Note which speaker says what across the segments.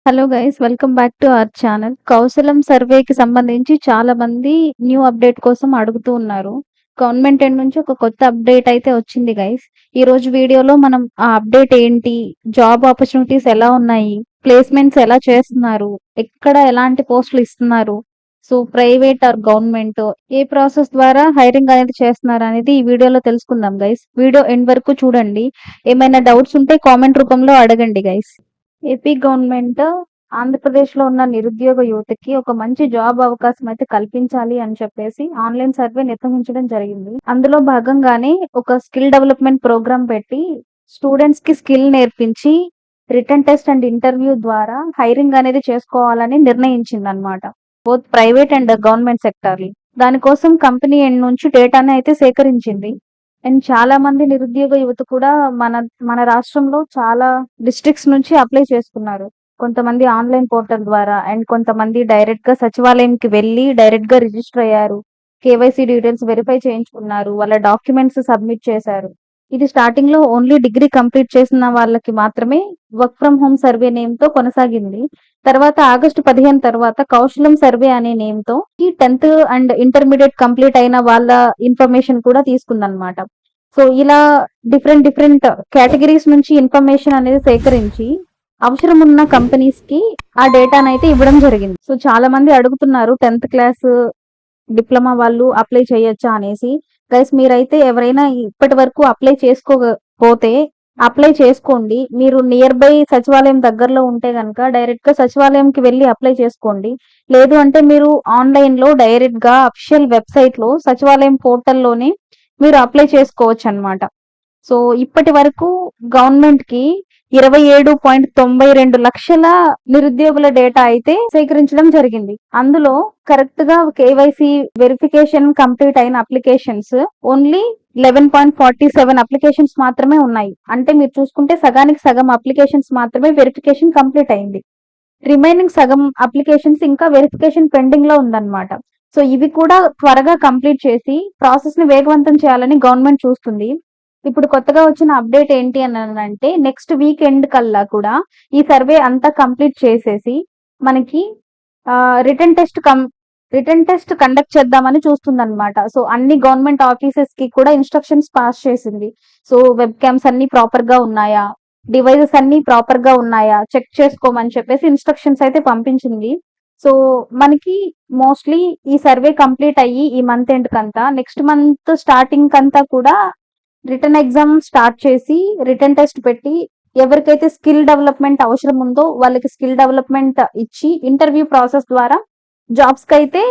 Speaker 1: Hello guys, welcome back to our channel. కౌశలం సర్వేకి సంబంధించి చాలా మంది న్యూ అప్డేట్ కోసం అడుగుతూ ఉన్నారు. గవర్నమెంట్ ఎండ్ నుంచి ఒక కొత్త అప్డేట్ అయితే వచ్చింది గైస్. ఈ రోజు వీడియోలో మనం ఆ అప్డేట్ ఏంటి, జాబ్ ఆపర్చునిటీస్ ఎలా ఉన్నాయి, ప్లేస్మెంట్స్ ఎలా చేస్తున్నారు, ఎక్కడ ఎలాంటి పోస్టులు ఇస్తున్నారు, so private or government, A process ద్వారా హైరింగ్ అనేది చేస్తున్నారు అనేది ఈ వీడియోలో తెలుసుకుందాం గైస్. వీడియో ఎండ్ వరకు చూడండి. ఏమైనా డౌట్స్ ఉంటే కామెంట్ రూపంలో అడగండి గైస్. ఏపీ గవర్నమెంట్ ఆంధ్రప్రదేశ్‌లో ఉన్న నిరుద్యోగ యువతకి ఒక మంచి జాబ్ అవకాశం అయితే కల్పించాలి అని చెప్పేసి ఆన్‌లైన్ సర్వే నిర్వహించడం జరిగింది. అందులో భాగంగానే ఒక స్కిల్ డెవలప్‌మెంట్ ప్రోగ్రామ్ పెట్టి స్టూడెంట్స్‌కి స్కిల్ నేర్పించి రిటన్ టెస్ట్ అండ్ ఇంటర్వ్యూ ద్వారా హైరింగ్ అనేది చేసుకోవాలని నిర్ణయించిందనమాట. బోత్ ప్రైవేట్ అండ్ గవర్నమెంట్ సెక్టార్‌లు. దానికోసం కంపెనీ ఎండ్ నుంచి డేటాని అయితే సేకరించింది. అండ్ చాలా మంది నిరుద్యోగ యువత కూడా మన మన రాష్ట్రంలో చాలా డిస్ట్రిక్ట్స్ నుంచి అప్లై చేసుకున్నారు. కొంతమంది ఆన్‌లైన్ పోర్టల్ ద్వారా అండ్ కొంతమంది డైరెక్ట్‌గా సచివాలయంకి వెళ్లి డైరెక్ట్‌గా రిజిస్టర్ అయ్యారు. కేవైసీ డీటెయిల్స్ వెరిఫై చేయించుకున్నారు. వాళ్ళ డాక్యుమెంట్స్ సబ్మిట్ చేశారు. ఇది స్టార్టింగ్‌లో ఓన్లీ డిగ్రీ కంప్లీట్ చేసిన వాళ్ళకి మాత్రమే వర్క్ ఫ్రమ్ హోమ్ సర్వే నేమ్‌తో కొనసాగింది. తర్వాత ఆగస్టు 15 తర్వాత కౌశలం సర్వే అనే నేమ్‌తో ఈ 10th అండ్ ఇంటర్మీడియట్ కంప్లీట్ అయిన వాళ్ళ ఇన్ఫర్మేషన్ కూడా తీసుకుందన్నమాట. సో ఇలా డిఫరెంట్ డిఫరెంట్ కేటగిరీస్ నుంచి ఇన్ఫర్మేషన్ అనేది సేకరించి అవసరం ఉన్న కంపెనీస్ కి ఆ డేటాను అయితే ఇవ్వడం జరిగింది. సో చాలా మంది అడుగుతున్నారు 10th క్లాస్ డిప్లొమా వాళ్ళు అప్లై చేయొచ్చా అనేసి. గైస్, మీరైతే ఎవరైనా ఇప్పటి వరకు అప్లై చేసుకోకపోతే అప్లై చేసుకోండి. మీరు నియర్ బై సచివాలయం దగ్గరలో ఉంటే గనక డైరెక్ట్ గా సచివాలయంకి వెళ్ళి అప్లై చేసుకోండి. లేదు అంటే మీరు ఆన్లైన్ లో డైరెక్ట్ గా అఫిషియల్ వెబ్సైట్ లో సచివాలయం పోర్టల్లోనే మీరు అప్లై చేసుకోవచ్చు అన్నమాట. సో ఇప్పటి వరకు గవర్నమెంట్ కి 27.92 లక్షల నిరుద్యోగుల డేటా అయితే సేకరించడం జరిగింది. అందులో కరెక్ట్ గా కేవైసీ వెరిఫికేషన్ కంప్లీట్ అయిన అప్లికేషన్స్ ఓన్లీ 11.47 అప్లికేషన్స్ మాత్రమే ఉన్నాయి. అంటే మీరు చూసుకుంటే సగానికి సగం అప్లికేషన్స్ మాత్రమే వెరిఫికేషన్ కంప్లీట్ అయింది. రిమైనింగ్ సగం అప్లికేషన్స్ ఇంకా వెరిఫికేషన్ పెండింగ్ లో ఉందన్నమాట. సో ఇవి కూడా త్వరగా కంప్లీట్ చేసి ప్రాసెస్ ని వేగవంతం చేయాలని గవర్నమెంట్ చూస్తుంది. ఇప్పుడు కొత్తగా వచ్చిన అప్డేట్ ఏంటి అని అంటే నెక్స్ట్ వీక్ ఎండ్ కల్లా కూడా ఈ సర్వే అంతా కంప్లీట్ చేసేసి మనకి రిటర్న్ టెస్ట్ కండక్ట్ చేద్దామని చూస్తుంది అనమాట. సో అన్ని గవర్నమెంట్ ఆఫీసెస్ కి కూడా ఇన్స్ట్రక్షన్స్ పాస్ చేసింది. సో వెబ్ క్యామ్స్ అన్ని ప్రాపర్ గా ఉన్నాయా, డివైజెస్ అన్ని ప్రాపర్ గా ఉన్నాయా చెక్ చేసుకోమని చెప్పేసి ఇన్స్ట్రక్షన్స్ అయితే పంపించింది. సో మనకి మోస్ట్లీ ఈ సర్వే కంప్లీట్ అయ్యి ఈ మంత్ ఎండ్ కంతా నెక్స్ట్ మంత్ స్టార్టింగ్ కంతా కూడా రిటర్న్ ఎగ్జామ్ స్టార్ట్ చేసి రిటర్న్ టెస్ట్ పెట్టి ఎవరికైతే స్కిల్ డెవలప్మెంట్ అవసరం ఉందో వాళ్ళకి స్కిల్ డెవలప్మెంట్ ఇచ్చి ఇంటర్వ్యూ ప్రాసెస్ ద్వారా జాబ్స్ కి అయితే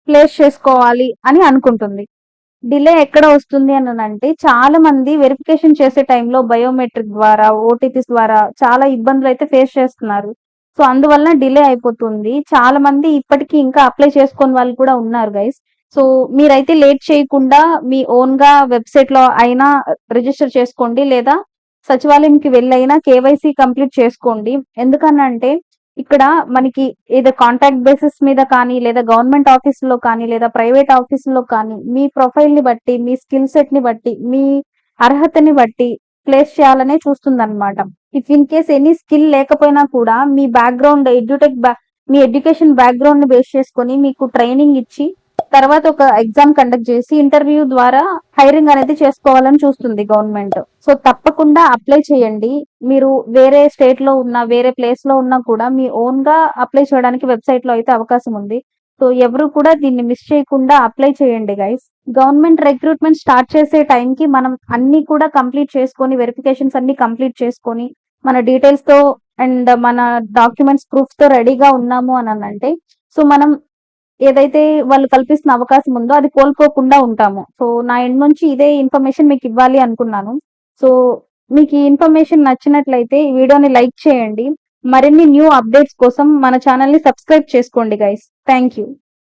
Speaker 1: ప్లేస్ చేసుకోవాలి అని అనుకుంటుంది. డిలే ఎక్కడ వస్తుంది అని అంటే చాలా మంది వెరిఫికేషన్ చేసే టైంలో బయోమెట్రిక్ ద్వారా ఓటీపీస్ ద్వారా చాలా ఇబ్బందులు అయితే ఫేస్ చేస్తున్నారు. సో అందువల్ల డిలే అయిపోతుంది. చాలా మంది ఇప్పటికీ ఇంకా అప్లై చేసుకొని వాళ్ళు కూడా ఉన్నారు గైస్. సో మీరైతే లేట్ చేయకుండా మీ ఓన్ గా వెబ్సైట్ లో అయినా రిజిస్టర్ చేసుకోండి, లేదా సచివాలయంకి వెళ్ళైనా కేవైసీ కంప్లీట్ చేసుకోండి. ఎందుకనంటే ఇక్కడ మనకి ఏదో కాంట్రాక్ట్ బేసిస్ మీద కానీ లేదా గవర్నమెంట్ ఆఫీసులో కానీ లేదా ప్రైవేట్ ఆఫీసులో కానీ మీ ప్రొఫైల్ ని బట్టి మీ స్కిల్ సెట్ ని బట్టి మీ అర్హతని బట్టి ప్లేస్ చేయాలనే చూస్తుంది అనమాట. If in case any skill లేకపోయినా కూడా మీ బ్యాక్గ్రౌండ్ మీ ఎడ్యుకేషన్ బ్యాక్గ్రౌండ్ ని బేస్ చేసుకొని మీకు ట్రైనింగ్ ఇచ్చి తర్వాత ఒక ఎగ్జామ్ కండక్ట్ చేసి ఇంటర్వ్యూ ద్వారా హైరింగ్ అనేది చేసుకోవాలని చూస్తుంది గవర్నమెంట్. సో తప్పకుండా అప్లై చేయండి. మీరు వేరే స్టేట్ లో ఉన్నా వేరే ప్లేస్ లో ఉన్నా కూడా మీ ఓన్ గా అప్లై చేయడానికి వెబ్సైట్ లో అయితే అవకాశం ఉంది. సో ఎవరు కూడా దీన్ని మిస్ చేయకుండా అప్లై చేయండి గైస్. గవర్నమెంట్ రిక్రూట్మెంట్ స్టార్ట్ చేసే టైంకి మనం అన్ని కూడా కంప్లీట్ చేసుకొని వెరిఫికేషన్స్ అన్ని కంప్లీట్ చేసుకొని మన డీటెయిల్స్ తో అండ్ మన డాక్యుమెంట్స్ ప్రూఫ్స్ తో రెడీగా ఉన్నాము అని అంటే సో మనం ఏదైతే వాళ్ళు కల్పిస్తున్న అవకాశం ఉందో అది కోల్పోకుండా ఉంటాము. సో నా ఎండ్ నుంచి ఇదే ఇన్ఫర్మేషన్ మీకు ఇవ్వాలి అనుకున్నాను. సో మీకు ఈ ఇన్ఫర్మేషన్ నచ్చినట్లయితే ఈ వీడియోని లైక్ చేయండి. మరిన్ని న్యూ అప్డేట్స్ కోసం మన ఛానల్ ని సబ్స్క్రైబ్ చేసుకోండి గైస్. Thank you.